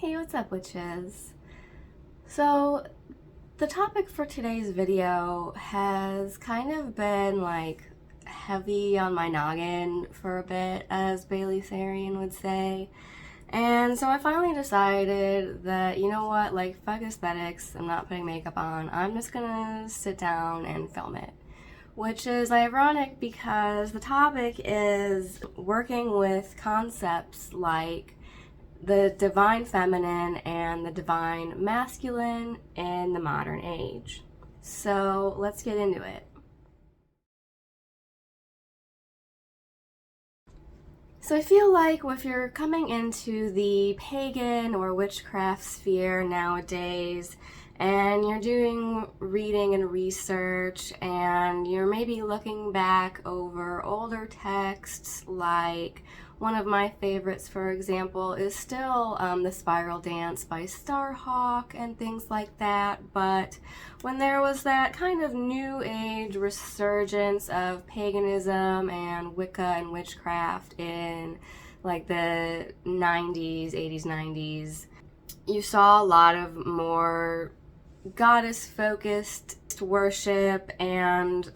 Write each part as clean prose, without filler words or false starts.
Hey, what's up, witches? So, the topic for today's video has kind of been like heavy on my noggin for a bit, as Bailey Sarian would say. And so I finally decided that, you know what, like, fuck aesthetics, I'm not putting makeup on, I'm just gonna sit down and film it. Which is ironic because the topic is working with concepts like the divine feminine and the divine masculine in the modern age. So let's get into it. So I feel like if you're coming into the pagan or witchcraft sphere nowadays, and you're doing reading and research, and you're maybe looking back over older texts, like one of my favorites, for example, is still The Spiral Dance by Starhawk and things like that. But when there was that kind of new age resurgence of paganism and Wicca and witchcraft in like the 90s, 80s, 90s, you saw a lot of more goddess-focused worship and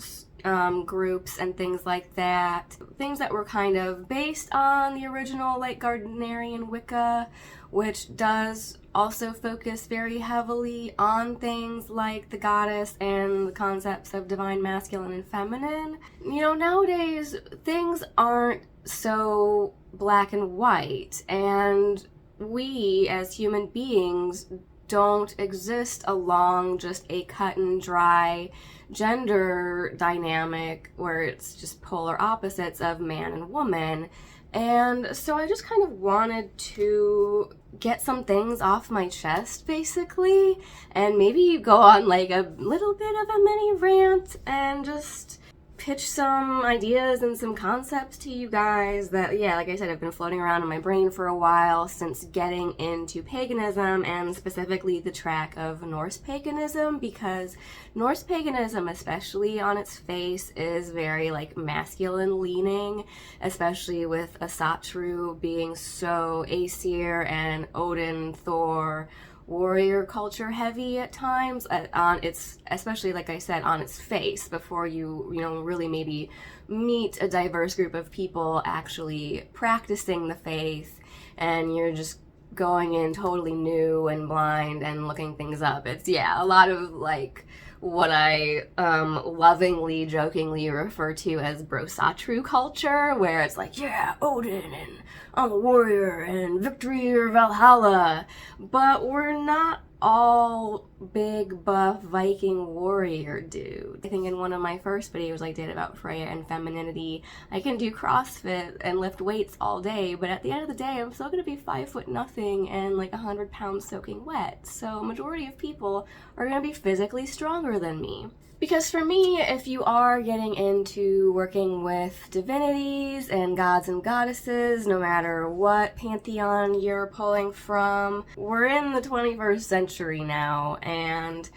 groups and things like that. Things that were kind of based on the original like Gardnerian Wicca, which does also focus very heavily on things like the goddess and the concepts of divine masculine and feminine. You know, nowadays things aren't so black and white, and we as human beings don't exist along just a cut and dry gender dynamic where it's just polar opposites of man and woman. And so I just kind of wanted to get some things off my chest, basically, and maybe go on like a little bit of a mini rant and just pitch some ideas and some concepts to you guys that, yeah, like I said, have been floating around in my brain for a while since getting into paganism, and specifically the track of Norse paganism, because Norse paganism, especially on its face, is very like masculine leaning, especially with Asatru being so Aesir and Odin, Thor, warrior culture heavy at times, on its, especially like I said, on its face, before you really maybe meet a diverse group of people actually practicing the faith, and you're just going in totally new and blind and looking things up. It's, yeah, a lot of like what I lovingly, jokingly refer to as brosatru culture, where it's like, yeah, Odin, and I'm a warrior, and victory or Valhalla. But we're not all big buff Viking warrior dude. I think in one of my first videos I did about Freya and femininity, I can do CrossFit and lift weights all day, but at the end of the day I'm still gonna be 5 nothing and like 100 pounds soaking wet. So a majority of people are gonna be physically stronger than me. Because for me, if you are getting into working with divinities and gods and goddesses, no matter what pantheon you're pulling from, we're in the 21st century now, and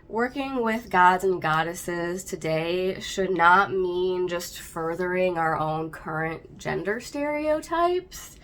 working with gods and goddesses today should not mean just furthering our own current gender stereotypes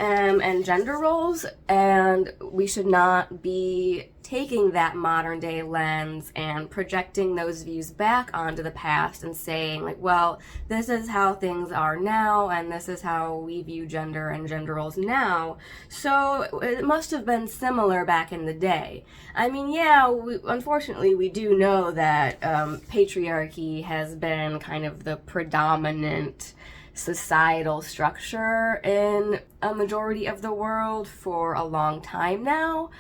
and gender roles, and we should not be taking that modern day lens and projecting those views back onto the past and saying like, well, this is how things are now and this is how we view gender and gender roles now, so it must have been similar back in the day. I mean, yeah, unfortunately we do know that patriarchy has been kind of the predominant societal structure in a majority of the world for a long time now,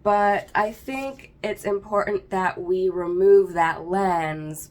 but I think it's important that we remove that lens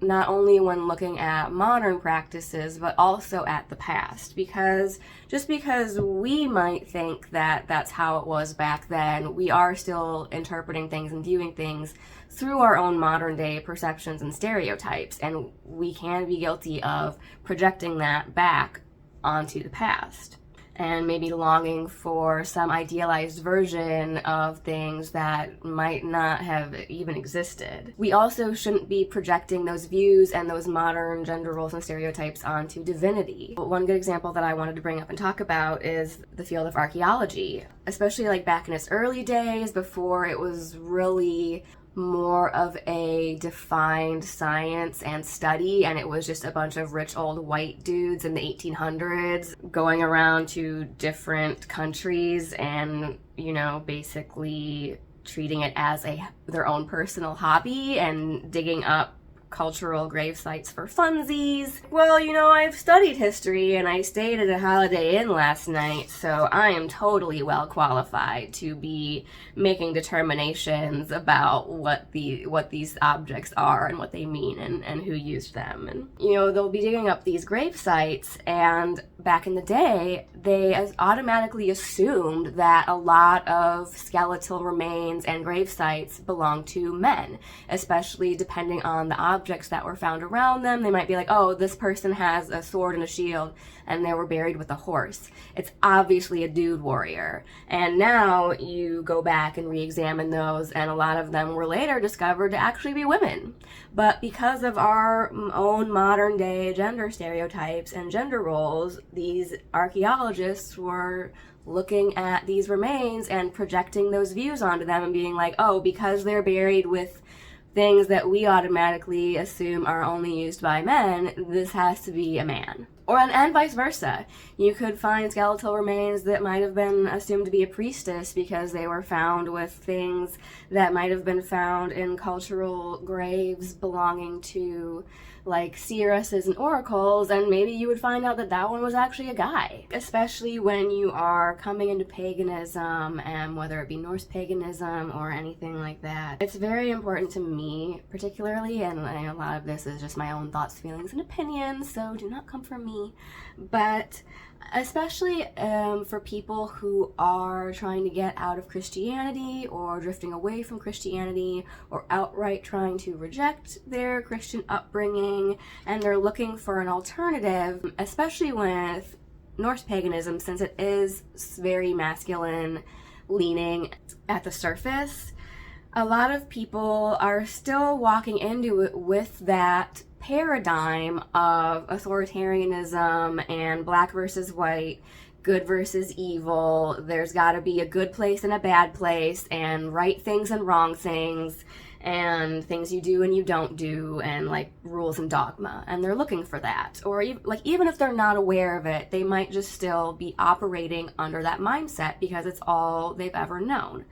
not only when looking at modern practices but also at the past, because just because we might think that that's how it was back then, we are still interpreting things and viewing things through our own modern day perceptions and stereotypes, and we can be guilty of projecting that back onto the past. and maybe longing for some idealized version of things that might not have even existed. We also shouldn't be projecting those views and those modern gender roles and stereotypes onto divinity. One good example that I wanted to bring up and talk about is the field of archaeology, especially like back in its early days before it was really more of a defined science and study, and it was just a bunch of rich old white dudes in the 1800s going around to different countries and, you know, basically treating it as their own personal hobby and digging up cultural grave sites for funsies. Well, you know, I've studied history and I stayed at a Holiday Inn last night, so I am totally well qualified to be making determinations about what these objects are and what they mean and who used them. And, you know, they'll be digging up these grave sites, and back in the day, they automatically assumed that a lot of skeletal remains and grave sites belonged to men, especially depending on the objects that were found around them. They might be like, oh, this person has a sword and a shield, and they were buried with a horse. It's obviously a dude warrior. And now you go back and re-examine those, and a lot of them were later discovered to actually be women. But because of our own modern day gender stereotypes and gender roles, these archaeologists were looking at these remains and projecting those views onto them and being like, oh, because they're buried with things that we automatically assume are only used by men, this has to be a man. And vice versa. You could find skeletal remains that might have been assumed to be a priestess because they were found with things that might have been found in cultural graves belonging to like seeresses and oracles, and maybe you would find out that that one was actually a guy. Especially when you are coming into paganism, and whether it be Norse paganism or anything like that. It's very important to me, particularly, and a lot of this is just my own thoughts, feelings, and opinions, so do not come for me. But especially for people who are trying to get out of Christianity or drifting away from Christianity or outright trying to reject their Christian upbringing, and they're looking for an alternative, especially with Norse paganism, since it is very masculine leaning at the surface. A lot of people are still walking into it with that paradigm of authoritarianism and black versus white, good versus evil. There's got to be a good place and a bad place, and right things and wrong things, and things you do and you don't do, and like rules and dogma. And they're looking for that. Or even if they're not aware of it, they might just still be operating under that mindset because it's all they've ever known.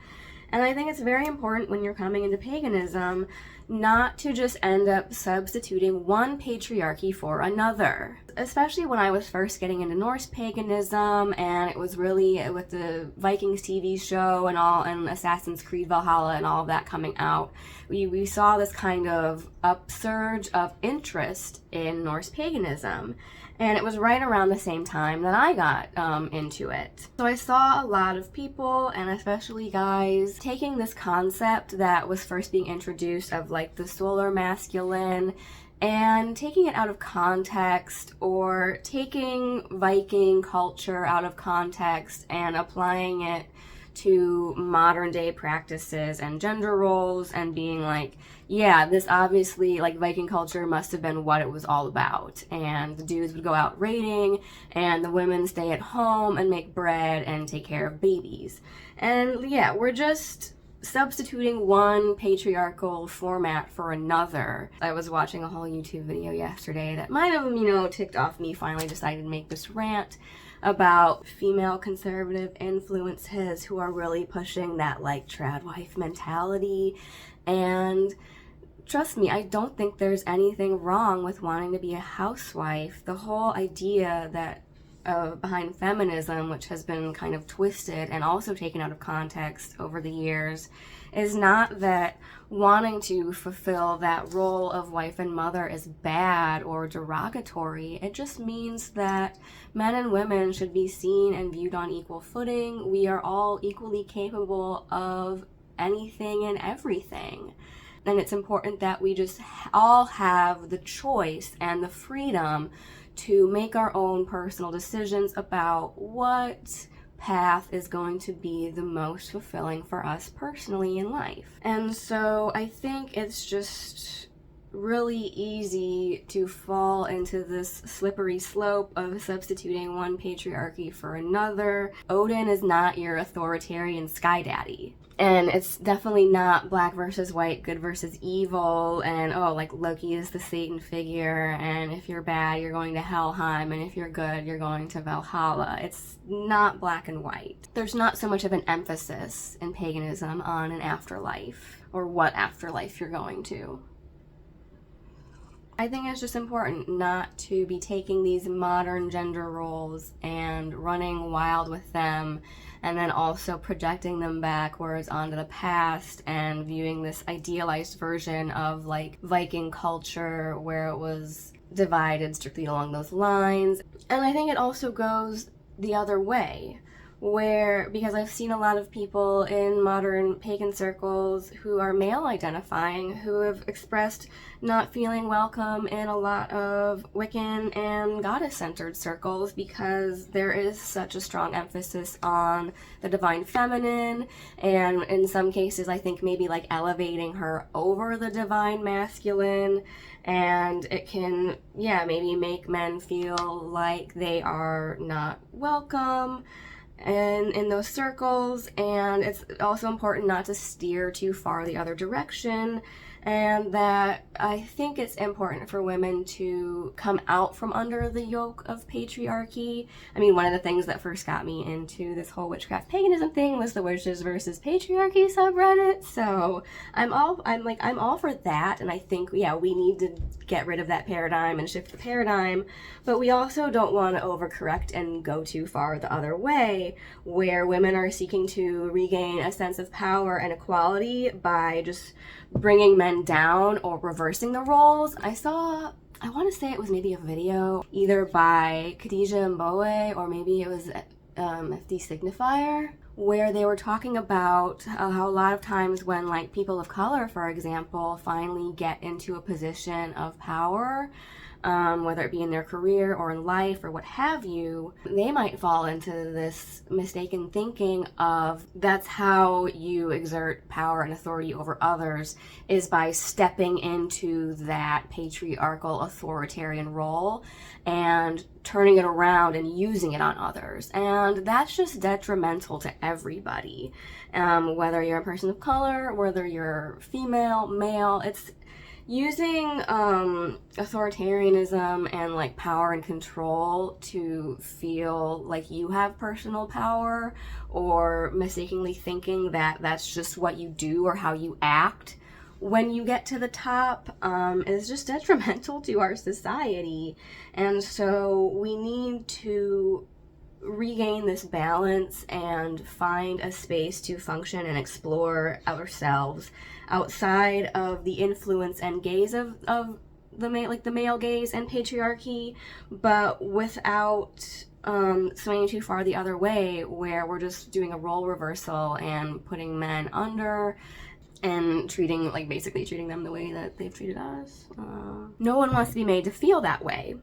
And I think it's very important when you're coming into paganism not to just end up substituting one patriarchy for another. Especially when I was first getting into Norse paganism, and it was really with the Vikings TV show and Assassin's Creed Valhalla and all of that coming out, we saw this kind of upsurge of interest in Norse paganism. And it was right around the same time that I got into it. So I saw a lot of people, and especially guys, taking this concept that was first being introduced of like the solar masculine and taking it out of context, or taking Viking culture out of context and applying it to modern day practices and gender roles, and being like, yeah, this obviously, like, Viking culture must have been what it was all about, and the dudes would go out raiding and the women stay at home and make bread and take care of babies. And yeah, we're just substituting one patriarchal format for another. I was watching a whole YouTube video yesterday that might have, ticked off me, finally decided to make this rant about female conservative influences who are really pushing that like trad wife mentality. And trust me, I don't think there's anything wrong with wanting to be a housewife. The whole idea that behind feminism, which has been kind of twisted and also taken out of context over the years, is not that wanting to fulfill that role of wife and mother is bad or derogatory. It just means that men and women should be seen and viewed on equal footing. We are all equally capable of anything and everything. And it's important that we just all have the choice and the freedom to make our own personal decisions about what path is going to be the most fulfilling for us personally in life. And so I think it's just really easy to fall into this slippery slope of substituting one patriarchy for another. Odin is not your authoritarian sky daddy. And it's definitely not black versus white, good versus evil, and oh, like Loki is the Satan figure, and if you're bad, you're going to Helheim, and if you're good, you're going to Valhalla. It's not black and white. There's not so much of an emphasis in paganism on an afterlife, or what afterlife you're going to. I think it's just important not to be taking these modern gender roles and running wild with them, and then also projecting them backwards onto the past and viewing this idealized version of like Viking culture where it was divided strictly along those lines. And I think it also goes the other way, where, because I've seen a lot of people in modern pagan circles who are male identifying who have expressed not feeling welcome in a lot of Wiccan and goddess-centered circles because there is such a strong emphasis on the divine feminine, and in some cases I think maybe like elevating her over the divine masculine, and it can, yeah, maybe make men feel like they are not welcome and in those circles. And it's also important not to steer too far the other direction, and that I think it's important for women to come out from under the yoke of patriarchy. I mean, one of the things that first got me into this whole witchcraft paganism thing was the witches versus patriarchy subreddit, so I'm all for that, and I think, yeah, we need to get rid of that paradigm and shift the paradigm, but we also don't want to overcorrect and go too far the other way, where women are seeking to regain a sense of power and equality by just bringing men down or reversing the roles. I want to say it was maybe a video either by Khadija Mbowe or maybe it was FD Signifier, where they were talking about how a lot of times when like people of color, for example, finally get into a position of power, whether it be in their career or in life or what have you, they might fall into this mistaken thinking of that's how you exert power and authority over others, is by stepping into that patriarchal authoritarian role and turning it around and using it on others. And that's just detrimental to everybody, whether you're a person of color, whether you're female, male. It's using authoritarianism and like power and control to feel like you have personal power, or mistakenly thinking that that's just what you do or how you act when you get to the top, is just detrimental to our society. And so we need to regain this balance and find a space to function and explore ourselves outside of the influence and gaze of the male gaze and patriarchy, but without swinging too far the other way, where we're just doing a role reversal and putting men under and basically treating them the way that they've treated us. No one wants to be made to feel that way.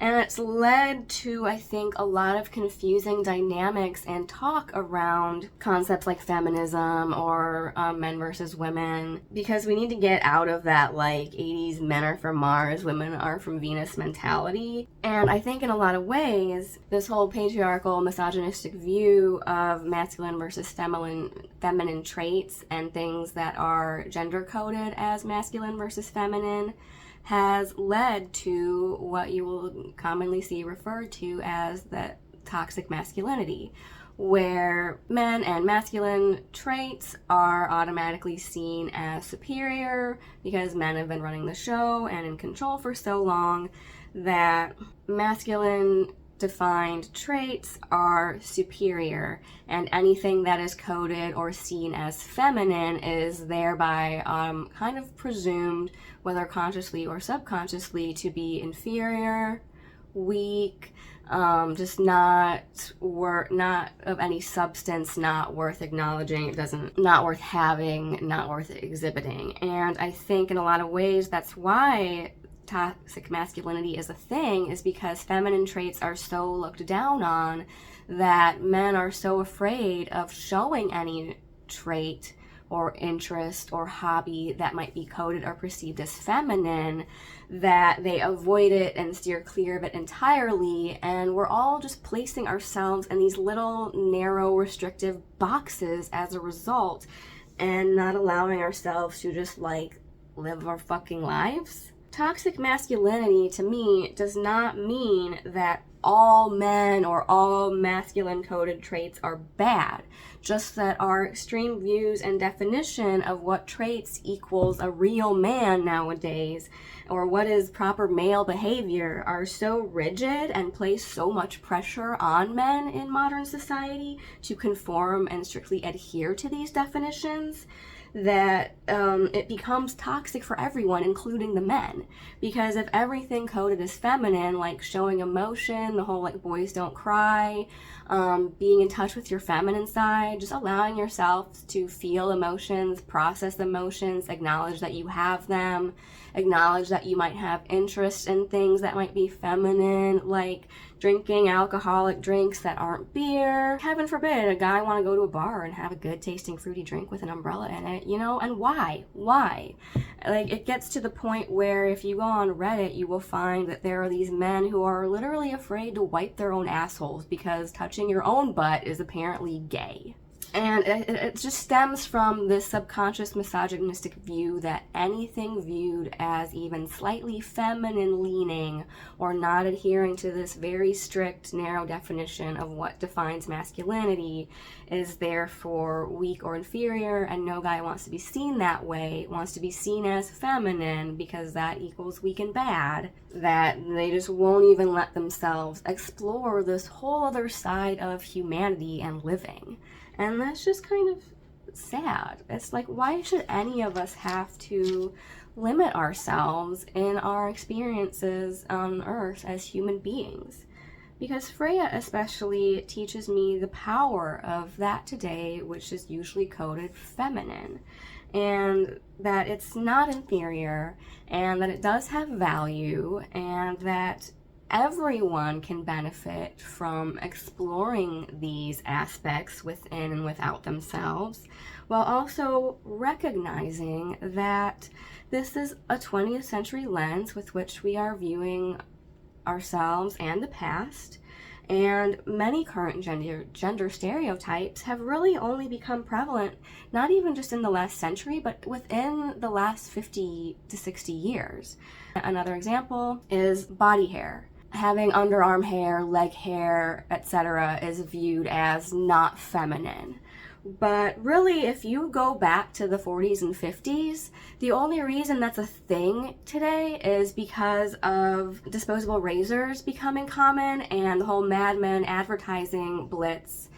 And it's led to, I think, a lot of confusing dynamics and talk around concepts like feminism or men versus women, because we need to get out of that like 80s men are from Mars, women are from Venus mentality. And I think in a lot of ways, this whole patriarchal, misogynistic view of masculine versus feminine traits and things that are gender coded as masculine versus feminine has led to what you will commonly see referred to as the toxic masculinity, where men and masculine traits are automatically seen as superior because men have been running the show and in control for so long that masculine defined traits are superior, and anything that is coded or seen as feminine is thereby kind of presumed, whether consciously or subconsciously, to be inferior, weak, just not of any substance, not worth acknowledging, not worth having, not worth exhibiting. And I think in a lot of ways that's why toxic masculinity is a thing is because feminine traits are so looked down on that men are so afraid of showing any trait or interest or hobby that might be coded or perceived as feminine, that they avoid it and steer clear of it entirely. And we're all just placing ourselves in these little narrow restrictive boxes as a result, and not allowing ourselves to just like live our fucking lives. Toxic masculinity to me does not mean that all men or all masculine coded traits are bad, just that our extreme views and definition of what traits equals a real man nowadays, or what is proper male behavior, are so rigid and place so much pressure on men in modern society to conform and strictly adhere to these definitions, that it becomes toxic for everyone, including the men. Because if everything coded as feminine, like showing emotion, the whole like boys don't cry, being in touch with your feminine side, just allowing yourself to feel emotions, process emotions, acknowledge that you have them, acknowledge that you might have interest in things that might be feminine, like drinking alcoholic drinks that aren't beer. Heaven forbid a guy want to go to a bar and have a good tasting fruity drink with an umbrella in it, you know? And why? Like, it gets to the point where if you go on Reddit, you will find that there are these men who are literally afraid to wipe their own assholes because touching your own butt is apparently gay. And it just stems from this subconscious misogynistic view that anything viewed as even slightly feminine leaning or not adhering to this very strict, narrow definition of what defines masculinity is therefore weak or inferior, and no guy wants to be seen that way, wants to be seen as feminine because that equals weak and bad, that they just won't even let themselves explore this whole other side of humanity and living. And that's just kind of sad. It's like, why should any of us have to limit ourselves in our experiences on Earth as human beings? Because Freya especially teaches me the power of that today, which is usually coded feminine, and that it's not inferior, and that it does have value, and that everyone can benefit from exploring these aspects within and without themselves, while also recognizing that this is a 20th century lens with which we are viewing ourselves and the past, and many current gender stereotypes have really only become prevalent not even just in the last century, but within the last 50 to 60 years. Another example is body hair. Having underarm hair, leg hair, etc. is viewed as not feminine. But really, if you go back to the 40s and 50s, the only reason that's a thing today is because of disposable razors becoming common and the whole Mad Men advertising blitz,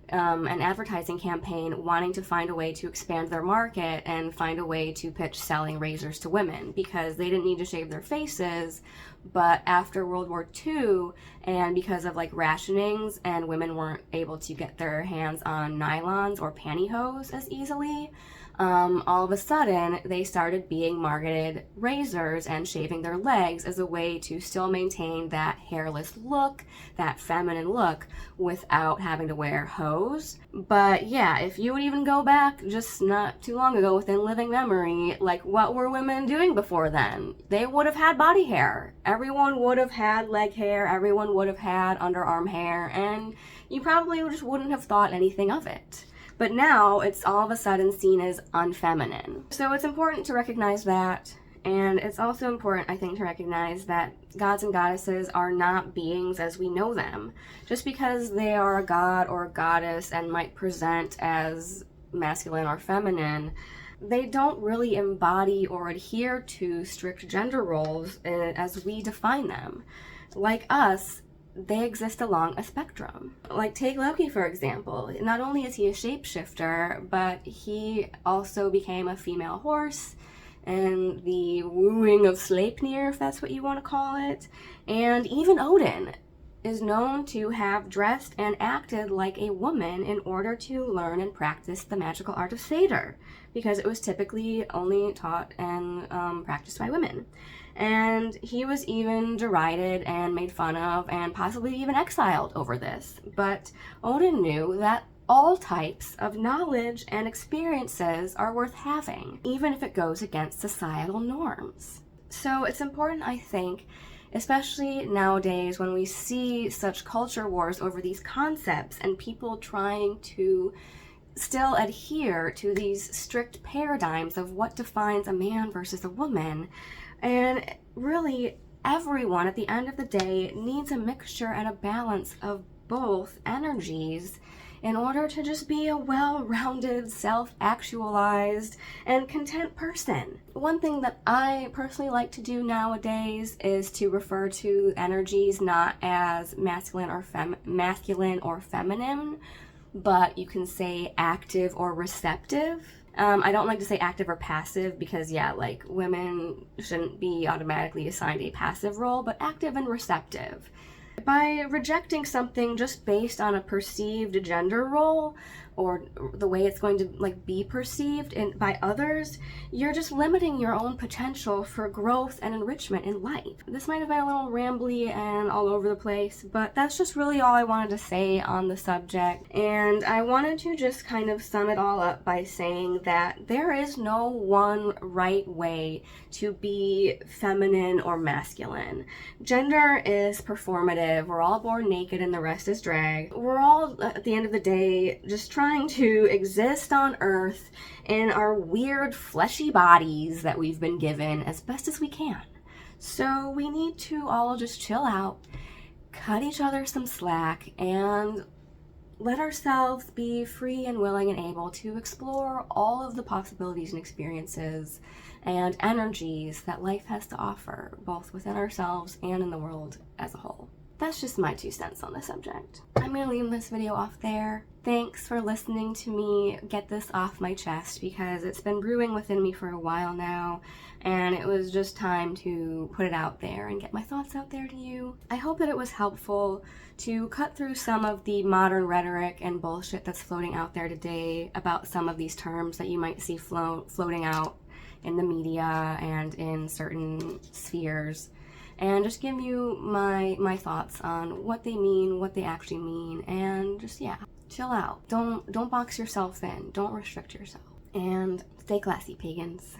an advertising campaign wanting to find a way to expand their market and find a way to pitch selling razors to women because they didn't need to shave their faces. But after World War II, and because of like rationings and women weren't able to get their hands on nylons or pantyhose as easily, all of a sudden they started being marketed razors and shaving their legs as a way to still maintain that hairless look, that feminine look, without having to wear hose. But yeah, if you would even go back just not too long ago within living memory, like what were women doing before then? They would have had body hair. Everyone would have had leg hair, everyone would have had underarm hair, and you probably just wouldn't have thought anything of it. But now it's all of a sudden seen as unfeminine. So it's important to recognize that, and it's also important, I think, to recognize that gods and goddesses are not beings as we know them. Just because they are a god or a goddess and might present as masculine or feminine, they don't really embody or adhere to strict gender roles as we define them. Like us, they exist along a spectrum. Like, take Loki, for example. Not only is he a shapeshifter, but he also became a female horse in the wooing of Sleipnir, if that's what you want to call it. And even Odin is known to have dressed and acted like a woman in order to learn and practice the magical art of satyr, because it was typically only taught and practiced by women. And he was even derided and made fun of and possibly even exiled over this. But Odin knew that all types of knowledge and experiences are worth having, even if it goes against societal norms. So it's important, I think, especially nowadays when we see such culture wars over these concepts and people trying to still adhere to these strict paradigms of what defines a man versus a woman. And really, everyone at the end of the day needs a mixture and a balance of both energies in order to just be a well-rounded, self-actualized, and content person. One thing that I personally like to do nowadays is to refer to energies not as masculine or feminine, but you can say active or receptive. I don't like to say active or passive because, yeah, like, women shouldn't be automatically assigned a passive role, but active and receptive. By rejecting something just based on a perceived gender role or the way it's going to be perceived by others, you're just limiting your own potential for growth and enrichment in life. This might have been a little rambly and all over the place, but that's just really all I wanted to say on the subject. And I wanted to just kind of sum it all up by saying that there is no one right way to be feminine or masculine. Gender is performative. We're all born naked and the rest is drag. We're all, at the end of the day, just trying to exist on Earth in our weird fleshy bodies that we've been given as best as we can. So we need to all just chill out, cut each other some slack, and let ourselves be free and willing and able to explore all of the possibilities and experiences and energies that life has to offer, both within ourselves and in the world as a whole. That's just my 2 cents on the subject. I'm gonna leave this video off there. Thanks for listening to me get this off my chest, because it's been brewing within me for a while now, and it was just time to put it out there and get my thoughts out there to you. I hope that it was helpful to cut through some of the modern rhetoric and bullshit that's floating out there today about some of these terms that you might see floating out in the media and in certain spheres, and just give you my thoughts on what they mean, what they actually mean, and just, yeah, chill out. Don't box yourself in. Don't restrict yourself. And stay classy, pagans.